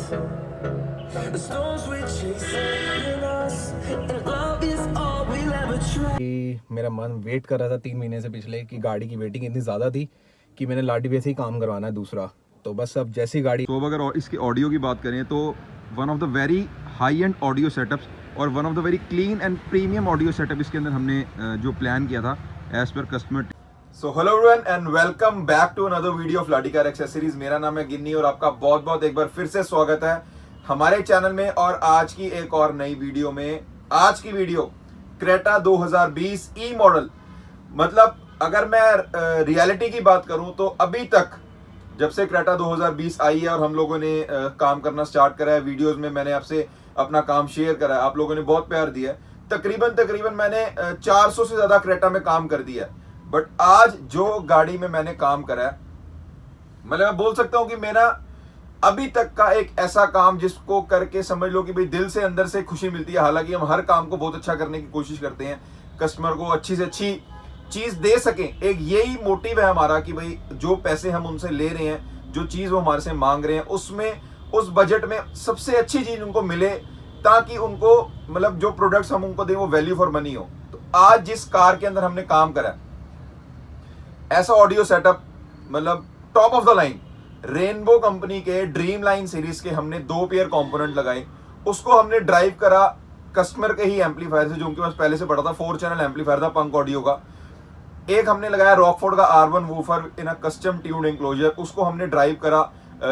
The storms we chase in us, and love is all we'll ever try. मेरा मन wait कर रहा था 3 महीने से पिछले कि गाड़ी की वेटिंग इतनी ज़्यादा थी कि मैंने लाडी पे से ही काम करवाना है दूसरा। तो बस अब जैसी गाड़ी तो अब अगर इसकी ऑडियो की बात करें तो one of the very high end audio setups और one of the very clean and premium audio setup इसके अंदर हमने जो प्लान किया था as per customer. So hello everyone and welcome back to another video of Laadi car accessories. मेरा नाम है गिन्नी और आपका बहुत बहुत एक बार फिर से स्वागत है हमारे चैनल में और आज की एक और नई वीडियो में। आज की वीडियो क्रेटा 2020 ई मॉडल। मतलब अगर मैं रियलिटी की बात करूं तो अभी तक जब से क्रेटा 2020 आई है और हम लोगों ने काम करना स्टार्ट करा है, वीडियोस में मैंने आपसे अपना काम शेयर करा है, आप लोगों ने बहुत प्यार दिया है। तकरीबन मैंने 400 से ज्यादा क्रेटा में काम कर दिया है। बट आज जो गाड़ी में मैंने काम करा है, मतलब मैं बोल सकता हूं कि मेरा अभी तक का एक ऐसा काम जिसको करके समझ लो कि भाई दिल से अंदर से खुशी मिलती है। हालांकि हम हर काम को बहुत अच्छा करने की कोशिश करते हैं, कस्टमर को अच्छी से अच्छी चीज दे सकें। एक यही मोटिव है हमारा कि भाई जो पैसे हम उनसे ले रहे हैं, जो चीज वो हमारे से मांग रहे हैं, उसमें उस बजट में सबसे अच्छी चीज उनको मिले, ताकि उनको मतलब जो प्रोडक्ट्स हम उनको दें वो वैल्यू फॉर मनी हो। तो आज जिस कार के अंदर हमने काम करा ऐसा ऑडियो सेटअप, मतलब top of the line rainbow company के ड्रीम लाइन सीरीज के हमने 2 पेयर कंपोनेंट लगाए। उसको हमने ड्राइव करा कस्टमर के ही एम्पलीफायर से, जो उनके पास पहले से पड़ा था। 4 चैनल एम्पलीफायर था पंक ऑडियो का। एक हमने लगाया रॉकफोर्ड का R1 woofer in a custom tuned enclosure, उसको हमने ड्राइव करा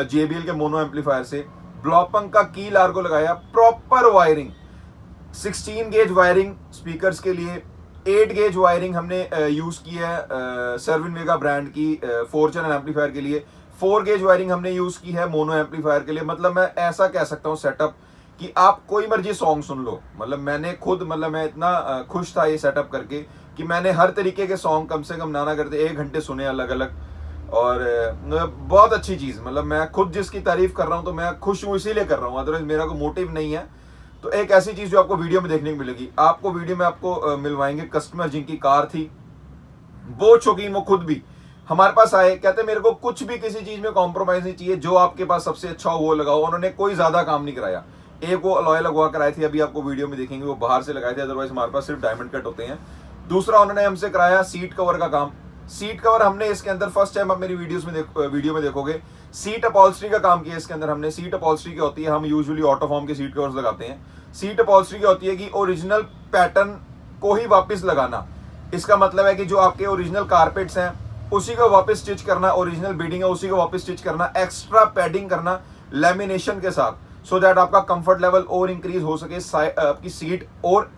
JBL के मोनो एम्पलीफायर से। ब्लॉपंक का कील आर को लगाया, proper wiring 16 gauge wiring speakers के लिए, 8 गेज वायरिंग हमने यूज की है सर्विन वेगा ब्रांड की 4 चैनल एम्पलीफायर के लिए। 4 गेज वायरिंग हमने यूज की है मोनो एम्पलीफायर के लिए। मतलब मैं ऐसा कह सकता हूँ सेटअप कि आप कोई मर्जी सॉन्ग सुन लो। मतलब मैंने खुद मैं इतना खुश था ये सेटअप करके कि मैंने हर तरीके के सॉन्ग कम से कम ना करते 1 घंटे सुने अलग अलग। और बहुत अच्छी चीज, मतलब मैं खुद जिसकी तारीफ कर रहा हूँ तो मैं खुश हूँ इसीलिए कर रहा हूँ, अदरवाइज मेरा कोई मोटिव नहीं है। तो एक ऐसी चीज जो आपको वीडियो में देखने को मिलेगी, आपको वीडियो में आपको मिलवाएंगे कस्टमर जिनकी कार थी वो शौकीन, वो खुद भी हमारे पास आए, कहते मेरे को कुछ भी किसी चीज में कॉम्प्रोमाइज नहीं चाहिए, जो आपके पास सबसे अच्छा हो वो लगाओ। उन्होंने कोई ज्यादा काम नहीं कराया। एक वो अलॉय लगवा कराई थी, अभी आपको वीडियो में देखेंगे, वो बाहर से लगाए थे, अदरवाइज हमारे पास सिर्फ डायमंड कट होते हैं। दूसरा उन्होंने हमसे कराया सीट कवर का काम। सीट कवर हमने इसके अंदर फर्स्ट टाइम आप मेरी वीडियो में देखोगे, सीट अपॉल्स्ट्री का काम किया इसके अंदर हमने। सीट अपॉल्स्ट्री की होती है, हम यूजुअली ऑटोफॉर्म के सीट कवर्स लगाते हैं। सीट अपॉल्स्ट्री की होती है कि ओरिजिनल पैटर्न को ही वापस लगाना। इसका मतलब है कि जो आपके ओरिजिनल कारपेट्स हैं उसी को वापस स्टिच करना, ओरिजिनल बीडिंग है उसी को वापस स्टिच करना, एक्स्ट्रा पैडिंग करना लैमिनेशन के साथ, सो दैट आपका कंफर्ट लेवल और इंक्रीज हो सके, आपकी सीट और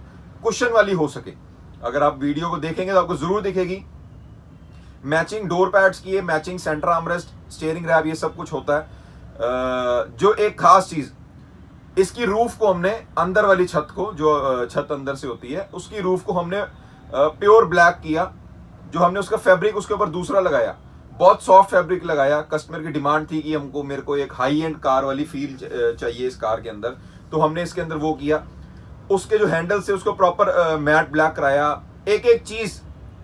कुशन वाली हो सके। अगर आप वीडियो को देखेंगे तो आपको जरूर दिखेगी। मैचिंग डोर पैड्स की है, matching centre armrest, steering wrap, ये सब कुछ होता है। जो एक खास चीज, इसकी रूफ को हमने अंदर वाली छत को, जो छत अंदर से होती है, उसकी रूफ को हमने प्योर ब्लैक किया। जो हमने उसका फैब्रिक उसके ऊपर दूसरा लगाया, बहुत सॉफ्ट फैब्रिक लगाया। कस्टमर की डिमांड थी कि मेरे को एक हाई एंड कार वाली फील चाहिए इस कार के अंदर, तो हमने इसके अंदर वो किया। उसके जो हैंडल से उसको प्रॉपर मैट ब्लैक कराया। एक एक चीज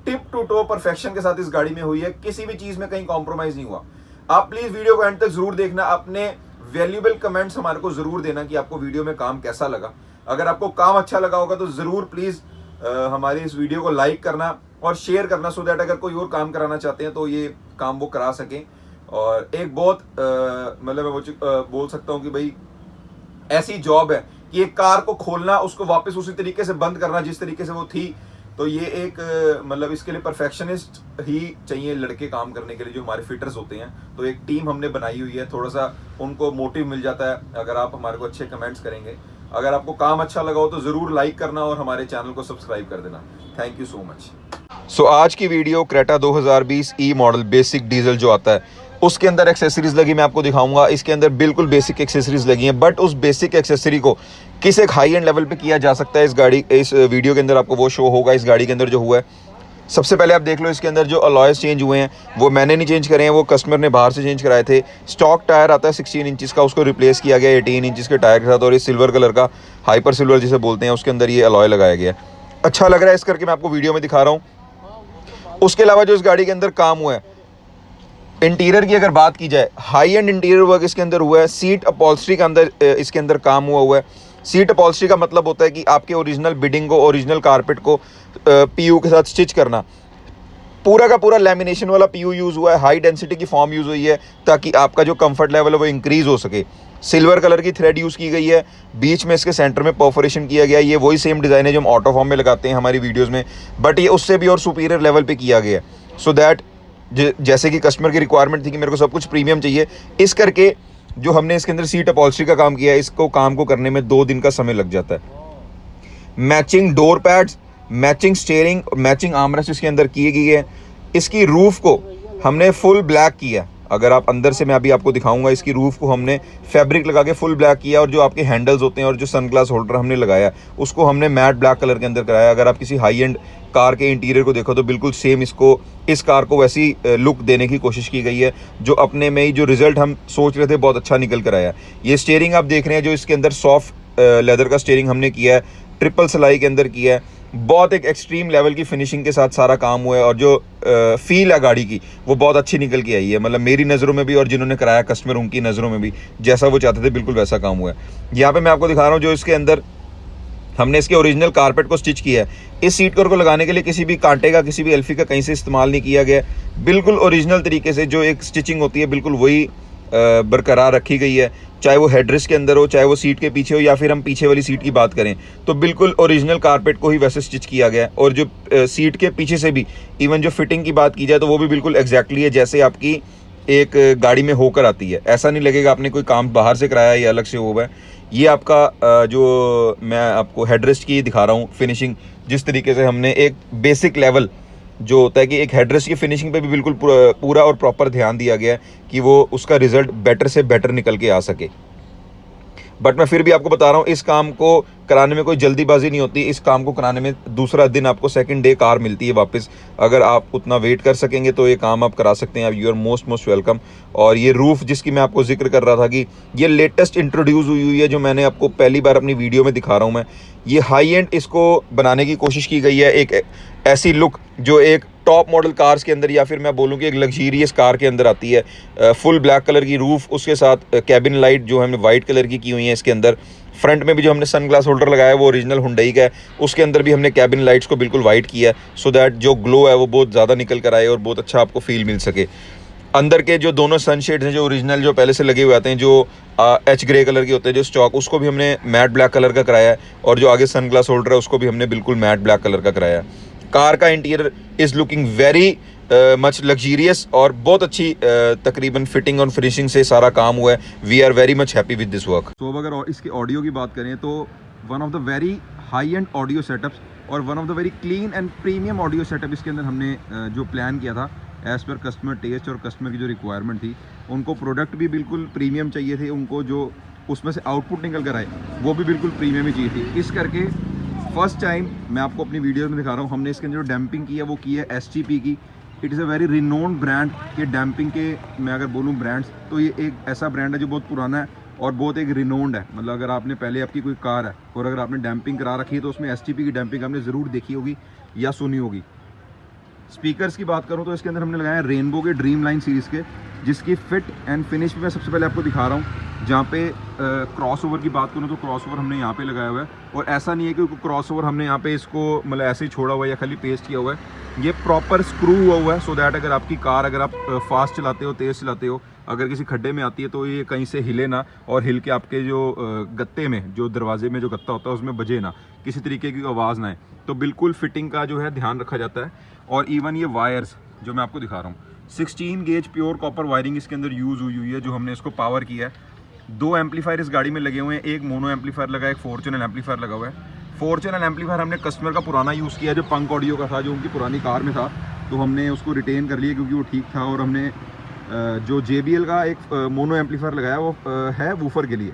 टिप टू टो परफेक्शन के साथ इस गाड़ी में हुई है, किसी भी चीज में कहीं कॉम्प्रोमाइज नहीं हुआ। आप प्लीज वीडियो को एंड तक जरूर देखना, अपने वैल्यूएबल कमेंट्स हमारे को जरूर देना कि आपको वीडियो में काम कैसा लगा। अगर आपको काम अच्छा लगा होगा तो जरूर प्लीज हमारी इस वीडियो को लाइक करना और शेयर करना, सो दैट अगर कोई और काम कराना चाहते हैं तो ये काम वो करा सकें। और एक बहुत मतलब मैं बोल सकता हूँ कि भाई ऐसी जॉब है कि एक कार को खोलना, उसको वापस उसी तरीके से बंद करना जिस तरीके से वो थी। तो ये एक मतलब इसके लिए परफेक्शनिस्ट ही चाहिए लड़के काम करने के लिए, जो हमारे फिटर्स होते हैं। तो एक टीम हमने बनाई हुई है, थोड़ा सा उनको मोटिव मिल जाता है अगर आप हमारे को अच्छे कमेंट्स करेंगे। अगर आपको काम अच्छा लगा हो तो जरूर लाइक करना और हमारे चैनल को सब्सक्राइब कर देना। Thank you so much. So आज की video Creta 2020 E model basic diesel जो आता है उसके अंदर एक्सेसरीज लगी मैं आपको दिखाऊंगा। इसके अंदर बिल्कुल बेसिक एक्सेसरीज लगी हैं, बट उस बेसिक एक्सेसरी को किस एक हाई एंड लेवल पे किया जा सकता है इस वीडियो के अंदर आपको वो शो होगा। इस गाड़ी के अंदर जो हुआ है, सबसे पहले आप देख लो, इसके अंदर जो अलॉयस चेंज हुए हैं वो मैंने नहीं चेंज करे हैं, वो कस्टमर ने बाहर से चेंज कराए थे। स्टॉक टायर आता है 16 इंचज़ का, उसको रिप्लेस किया गया 18 इंचज़ के टायर के साथ, और ये सिल्वर कलर का हाइपर सिल्वर जिसे बोलते हैं उसके अंदर ये अलॉय लगाया गया है। अच्छा लग रहा है इस करके मैं आपको वीडियो में दिखा रहा हूँ। उसके अलावा जो इस गाड़ी के अंदर काम हुआ है, इंटीरियर की अगर बात की जाए, हाई एंड इंटीरियर वर्क इसके अंदर हुआ है। सीट अपॉल्स्ट्री का अंदर इसके अंदर काम हुआ है। सीट अपॉल्स्ट्री का मतलब होता है कि आपके ओरिजिनल बिडिंग को, ओरिजिनल कारपेट को पीयू के साथ स्टिच करना। पूरा का पूरा लैमिनेशन वाला पीयू यूज़ हुआ है, हाई डेंसिटी की फॉर्म यूज़ हुई है ताकि आपका जो कंफर्ट लेवल है वो इंक्रीज़ हो सके। सिल्वर कलर की थ्रेड यूज़ की गई है, बीच में इसके सेंटर में परफोरेशन किया गया है। ये वही सेम डिज़ाइन है जो हम ऑटो फॉर्म में लगाते हैं हमारी वीडियोज़ में, बट ये उससे भी और सुपीरियर लेवल पर किया गया है। सो दैट जैसे कि कस्टमर की रिक्वायरमेंट थी कि मेरे को सब कुछ प्रीमियम चाहिए, इस करके जो हमने इसके अंदर सीट अपॉल्स्ट्री का काम किया है, इसको काम को करने में 2 दिन का समय लग जाता है। Matching door pads, matching steering, matching armrest इसके अंदर की गई है। इसकी रूफ को हमने फुल ब्लैक किया। अगर आप अंदर से, मैं अभी आपको दिखाऊंगा, इसकी रूफ को हमने फैब्रिक लगा के फुल ब्लैक किया, और जो आपके हैंडल्स होते हैं और जो सनग्लास होल्डर हमने लगाया उसको हमने मैट ब्लैक कलर के अंदर कराया। अगर आप किसी हाई एंड कार के इंटीरियर को देखो तो बिल्कुल सेम इसको, इस कार को वैसी लुक देने की कोशिश की गई है, जो अपने में ही जो रिजल्ट हम सोच रहे थे बहुत अच्छा निकल कर आया। ये स्टीयरिंग आप देख रहे हैं, जो इसके अंदर सॉफ्ट लेदर का स्टीयरिंग हमने किया है, ट्रिपल सिलाई के अंदर किया है। बहुत एक एक्सट्रीम लेवल की फिनिशिंग के साथ सारा काम हुआ है, और जो फील है गाड़ी की वो बहुत अच्छी निकल के आई है। मतलब मेरी नज़रों में भी और जिन्होंने कराया कस्टमर, उनकी नज़रों में भी जैसा वो चाहते थे बिल्कुल वैसा काम हुआ है। यहाँ पे मैं आपको दिखा रहा हूँ जो इसके अंदर हमने इसके ओरिजिनल कारपेट को स्टिच किया है। इस सीट कवर को लगाने के लिए किसी भी कांटे का, किसी भी एल्फी का कहीं से इस्तेमाल नहीं किया गया। बिल्कुल ओरिजिनल तरीके से जो एक स्टिचिंग होती है बिल्कुल वही बरकरार रखी गई है। चाहे वो हेडरेस्ट के अंदर हो, चाहे वो सीट के पीछे हो, या फिर हम पीछे वाली सीट की बात करें तो बिल्कुल ओरिजिनल कारपेट को ही वैसे स्टिच किया गया है। और जो सीट के पीछे से भी इवन जो फिटिंग की बात की जाए तो वो भी बिल्कुल एग्जैक्टली है जैसे आपकी एक गाड़ी में होकर आती है। ऐसा नहीं लगेगा आपने कोई काम बाहर से कराया या अलग से हुआ है। ये आपका जो मैं आपको हेडरेस्ट की दिखा रहा हूँ फिनिशिंग, जिस तरीके से हमने एक बेसिक लेवल जो होता है कि एक हेडरेस्ट की फिनिशिंग पे भी बिल्कुल पूरा और प्रॉपर ध्यान दिया गया है कि वो उसका रिजल्ट बेटर से बेटर निकल के आ सके। बट मैं फिर भी आपको बता रहा हूँ, इस काम को कराने में कोई जल्दीबाजी नहीं होती। इस काम को कराने में दूसरा दिन आपको सेकंड डे कार मिलती है वापस। अगर आप उतना वेट कर सकेंगे तो ये काम आप करा सकते हैं। You are most welcome. और ये रूफ़ जिसकी मैं आपको जिक्र कर रहा था कि ये लेटेस्ट इंट्रोड्यूस हुई है, जो मैंने आपको पहली बार अपनी वीडियो में दिखा रहा हूँ मैं। ये हाई एंड इसको बनाने की कोशिश की गई है, एक ऐसी लुक जो एक टॉप मॉडल कार्स के अंदर, या फिर मैं बोलूँ कि एक लग्जीरियस कार के अंदर आती है। फुल ब्लैक कलर की रूफ़, उसके साथ कैबिन लाइट जो हमने वाइट कलर की हुई है इसके अंदर। फ्रंट में भी जो हमने सनग्लास होल्डर लगाया है वो ओरिजिनल हुंडई का है, उसके अंदर भी हमने कैबिन लाइट्स को बिल्कुल वाइट किया है, सो दैट जो ग्लो है वो बहुत ज़्यादा निकल कर आए और बहुत अच्छा आपको फील मिल सके। अंदर के जो दोनों सनशेड्स हैं जो ओरिजिनल जो पहले से लगे हुए आते हैं, जो एच ग्रे कलर के होते हैं जो स्टॉक, उसको भी हमने मैट ब्लैक कलर का कराया है। और जो आगे सनग्लास होल्डर है उसको भी हमने बिल्कुल मैट ब्लैक कलर का कराया है। कार का interior is looking very much luxurious और बहुत अच्छी तकरीबन फिटिंग और फिनिशिंग से सारा काम हुआ है। We are very much happy with this work. तो अगर इसके ऑडियो की बात करें तो one of the very high end audio setups और one of the very clean and premium audio setup इसके अंदर हमने जो प्लान किया था एज़ पर कस्टमर टेस्ट और कस्टमर की जो रिक्वायरमेंट थी। उनको प्रोडक्ट भी बिल्कुल प्रीमियम चाहिए थे, उनको जो उसमें से आउटपुट निकल कर आए वो भी बिल्कुल प्रीमियम ही चाहिए थी। इस करके फर्स्ट टाइम मैं आपको अपनी वीडियो में दिखा रहा हूँ, हमने इसके अंदर जो डैम्पिंग की है वो की है STP की। It is a very renowned brand के डैम्पिंग के, मैं अगर बोलूँ ब्रांड्स तो ये एक ऐसा ब्रांड है जो बहुत पुराना है और बहुत एक रिनोन्ड है। मतलब अगर आपने पहले आपकी कोई कार है और अगर आपने डैम्पिंग करा रखी है तो उसमें STP की डैम्पिंग आपने ज़रूर देखी होगी या सुनी होगी। स्पीकर्स की बात करूँ तो इसके अंदर हमने लगाया रेनबो के ड्रीम लाइन सीरीज़ के, जिसकी फिट एंड फिनिश भी मैं सबसे पहले आपको दिखा रहा हूँ। जहाँ पे क्रॉसओवर की बात करूँ तो क्रॉसओवर हमने यहाँ पे लगाया हुआ है, और ऐसा नहीं है कि क्रॉसओवर हमने यहाँ पे इसको मतलब ऐसे ही छोड़ा हुआ है या खाली पेस्ट किया हुआ है। ये प्रॉपर स्क्रू हुआ है, सो दैट अगर आपकी कार, अगर आप फास्ट चलाते हो, तेज़ चलाते हो, अगर किसी खड्डे में आती है तो ये कहीं से हिले ना, और हिल के आपके जो गत्ते में, जो दरवाजे में जो गत्ता होता है उसमें बजे ना, किसी तरीके की आवाज़ ना आए। तो बिल्कुल फिटिंग का जो है ध्यान रखा जाता है। और इवन ये वायर्स जो मैं आपको दिखा रहा हूँ, 16 गेज प्योर कॉपर वायरिंग इसके अंदर यूज़ हुई है, जो हमने इसको पावर किया है। 2 एम्पलीफायर इस गाड़ी में लगे हुए हैं, एक मोनो एम्पलीफायर लगा है, एक 4 चैनल एम्पलीफायर लगा हुआ है। 4 चैनल एम्पलीफायर हमने कस्टमर का पुराना यूज़ किया जो पंक ऑडियो का था, जो उनकी पुरानी कार में था, तो हमने उसको रिटेन कर लिया क्योंकि वो ठीक था। और हमने जो JBL का एक मोनो एम्पलीफायर लगाया वो है वूफर के लिए।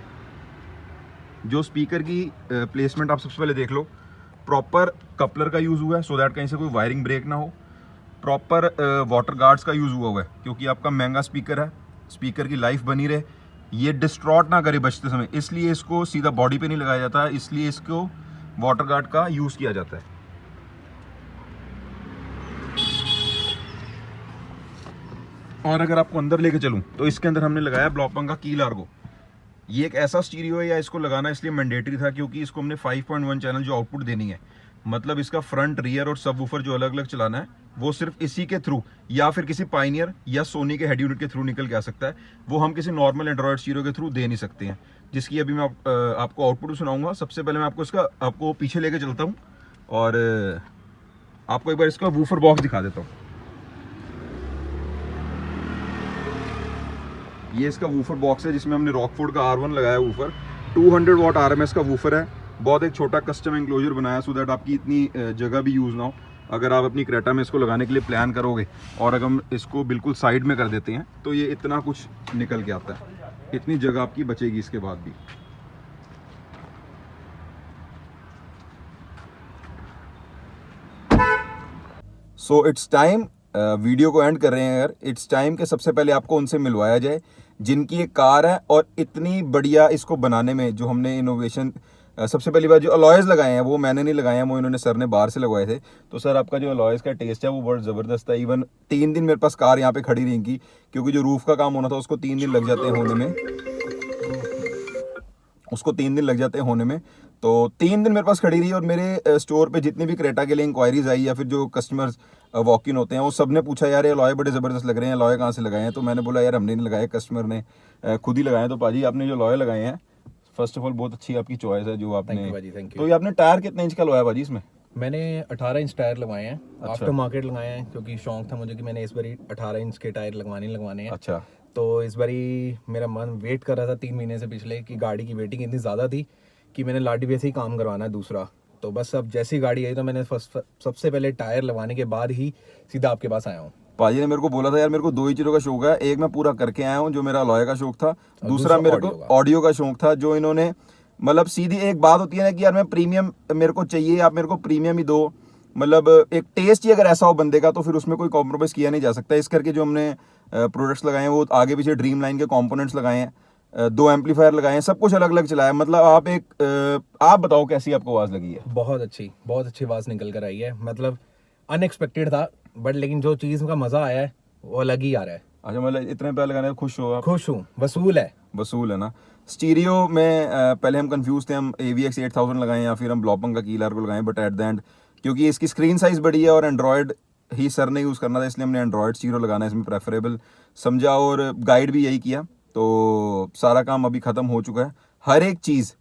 जो स्पीकर की प्लेसमेंट आप सबसे पहले देख लो, प्रॉपर कपलर का यूज़ हुआ है सो दैट कहीं से कोई वायरिंग ब्रेक ना हो। प्रॉपर वाटर गार्ड्स का यूज़ हुआ है क्योंकि आपका महंगा स्पीकर है, स्पीकर की लाइफ बनी रहे, ये डिस्ट्रॉट ना करे बजते समय, इसलिए इसको सीधा बॉडी पे नहीं लगाया जाता है, इसलिए इसको वाटर गार्ड का यूज़ किया जाता है। और अगर आपको अंदर लेके चलूँ तो इसके अंदर हमने लगाया ब्लॉपंग का की लार्गो। ये एक ऐसा स्टीरियो है, या इसको लगाना इसलिए मैंडेटरी था क्योंकि इसको हमने 5.1 चैनल जो आउटपुट देनी है, मतलब इसका फ्रंट, रियर और सब वूफर जो अलग अलग चलाना है वो सिर्फ इसी के थ्रू या फिर किसी पाइनियर या सोनी के हेड यूनिट के थ्रू निकल के आ सकता है। वो हम किसी नॉर्मल एंड्रॉयड स्टीरियो के थ्रू दे नहीं सकते हैं, जिसकी अभी मैं आपको आउटपुट सुनाऊंगा। सबसे पहले मैं आपको पीछे लेके चलता हूँ और आपको एक बार इसका वूफर बॉक्स दिखा देता हूँ। ये इसका वूफर बॉक्स है जिसमें हमने रॉकफोर्ड का R1 लगाया वूफर। 200 वाट RMS का वूफर है। बहुत एक छोटा कस्टम एंक्लोजर बनाया सो दैट आपकी इतनी जगह भी यूज़ ना हो। अगर आप अपनी क्रेटा में इसको लगाने के लिए प्लान करोगे और अगर हम इसको बिल्कुल साइड में कर देते हैं तो ये इतना कुछ निकल के आता है, इतनी जगह आपकी बचेगी इसके बाद भी। सो इट्स टाइम, वीडियो को एंड कर रहे हैं यार। इट्स टाइम कि सबसे पहले आपको उनसे मिलवाया जाए जिनकी एक कार है और इतनी बढ़िया इसको बनाने में जो हमने इनोवेशन, सबसे पहली बार जो अलॉयज़ लगाए हैं वो मैंने नहीं लगाए हैं, वो इन्होंने सर ने बाहर से लगवाए थे। तो सर आपका जो अलॉयज़ का टेस्ट है वो बहुत ज़बरदस्त है। इवन 3 दिन मेरे पास कार यहाँ पे खड़ी रहेंगी क्योंकि जो रूफ़ का काम होना था उसको 3 दिन लग जाते हैं होने में, तो 3 दिन मेरे पास खड़ी रही। और मेरे स्टोर पे जितनी भी क्रेटा के लिए इंक्वायरीज आई या फिर जो कस्टमर्स वॉक इन होते हैं वो सब ने पूछा यार ये लॉय बड़े ज़बरदस्त लग रहे हैं, लॉय कहाँ से लगाए हैं? तो मैंने बोला यार हमने नहीं लगाए, कस्टमर ने खुद ही लगाए हैं। तो पाजी आपने जो लॉय लगाए हैं, फर्स्ट ऑफ ऑल बहुत अच्छी आपकी चॉइस है जो आपने। Thank you. तो ये आपने टायर कितने इंच का लगाया भाजी इसमें? मैंने 18 इंच टायर लगवाए हैं। अच्छा। आफ्टर मार्केट लगाए हैं क्योंकि शौक था मुझे कि मैंने इस बारी 18 इंच के टायर लगवाने हैं। अच्छा। तो इस बारी मेरा मन वेट कर रहा था 3 महीने से पिछले कि गाड़ी की वेटिंग इतनी ज़्यादा थी कि मैंने लाडी वैसे ही काम करवाना है दूसरा। तो बस अब जैसी गाड़ी आई तो मैंने सबसे पहले टायर लगवाने के बाद ही सीधा आपके पास आया हूँ। पाजी ने मेरे को बोला था यार मेरे को 2 ही चीज़ों का शौक है, एक मैं पूरा करके आया हूँ जो मेरा लॉय का शौक था, दूसरा मेरे को ऑडियो का शौक था। जो इन्होंने मतलब सीधी एक बात होती है ना कि यार मैं प्रीमियम मेरे को चाहिए, आप मेरे को प्रीमियम ही दो। मतलब एक टेस्ट ही अगर ऐसा हो बंदे का तो फिर उसमें कोई कॉम्प्रोमाइज़ किया नहीं जा सकता। इस करके जो हमने प्रोडक्ट्स लगाए हैं वो आगे पीछे ड्रीम लाइन के कंपोनेंट्स लगाए हैं, 2 एम्पलीफायर लगाए हैं, सब कुछ अलग अलग चलाया। मतलब आप बताओ कैसी आपको आवाज़ लगी है? बहुत अच्छी आवाज़ निकल कर आई है। मतलब अनएक्सपेक्टेड था बट लेकिन जो चीज़ का मज़ा आया है वो अलग ही आ रहा है। अच्छा, मतलब इतने पैसे लगाने खुश हो आप? खुश हूँ, वसूल है ना। स्टीरियो में पहले हम कंफ्यूज थे, हम AVX 8000 लगाएं या फिर हम ब्लॉपंग का की लार्गो लगाएं, बट एट द एंड क्योंकि इसकी स्क्रीन साइज़ बड़ी है और एंड्रॉयड ही सर ने यूज़ करना था इसलिए हमने एंड्रॉयड स्टीरियो लगाना इसमें प्रेफरेबल समझा और गाइड भी यही किया। तो सारा काम अभी ख़त्म हो चुका है। हर एक चीज़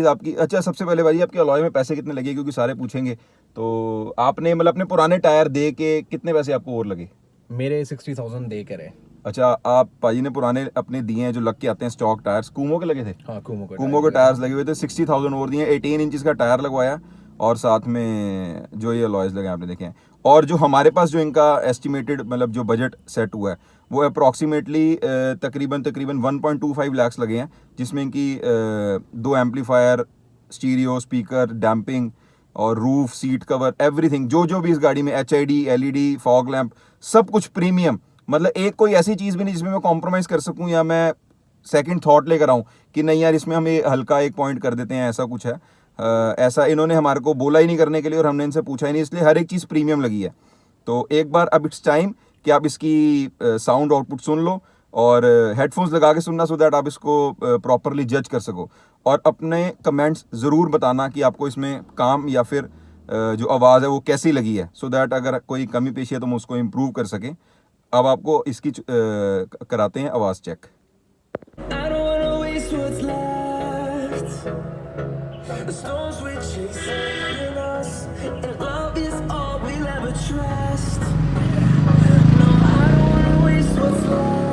आपकी। अच्छा, सबसे पहले भाई आपके अलॉय में पैसे कितने लगे क्योंकि सारे पूछेंगे। तो आपने मतलब अपने पुराने टायर दे के कितने पैसे आपको और लगे? मेरे 60,000 दे कर है। अच्छा, आप पाजी ने पुराने अपने दिए हैं जो लग के आते हैं स्टॉक टायर्स, कूमो के लगे थे? हाँ, कूमो के टायर्स लगे हुए थे। 60,000 और दिए, 18 इंचज़ का टायर लगवाया और साथ में जो ये अलॉयज़ लगे आपने देखे हैं। और जो हमारे पास जो इनका एस्टिमेटेड मतलब जो बजट सेट हुआ है वो अप्रॉक्सीमेटली तकरीबन 1.25 लाख लगे हैं, जिसमें इनकी 2 एम्पलीफायर, स्टीरियो, स्पीकर, डैम्पिंग और रूफ, सीट कवर, एवरीथिंग जो भी इस गाड़ी में HID, LED, फॉग लैंप, सब कुछ प्रीमियम। मतलब एक कोई ऐसी चीज़ भी नहीं जिसमें मैं कॉम्प्रोमाइज़ कर सकूं या मैं सेकंड थॉट लेकर आऊं कि नहीं यार इसमें हम ये हल्का एक पॉइंट कर देते हैं, ऐसा कुछ है। ऐसा इन्होंने हमारे को बोला ही नहीं करने के लिए और हमने इनसे पूछा ही नहीं, इसलिए हर एक चीज़ प्रीमियम लगी है। तो एक बार अब इट्स टाइम कि आप इसकी साउंड आउटपुट सुन लो और हेडफोन्स लगा के सुनना सो दैट आप इसको प्रॉपरली जज कर सको। और अपने कमेंट्स ज़रूर बताना कि आपको इसमें काम या फिर जो आवाज़ है वो कैसी लगी है, सो दैट अगर कोई कमी पेशी है तो हम उसको इम्प्रूव कर सकें। अब आपको इसकी कराते हैं आवाज़ check. I don't wanna waste what's left. The storms we chase in us, and love is all we'll ever trust. No, I don't wanna waste what's left.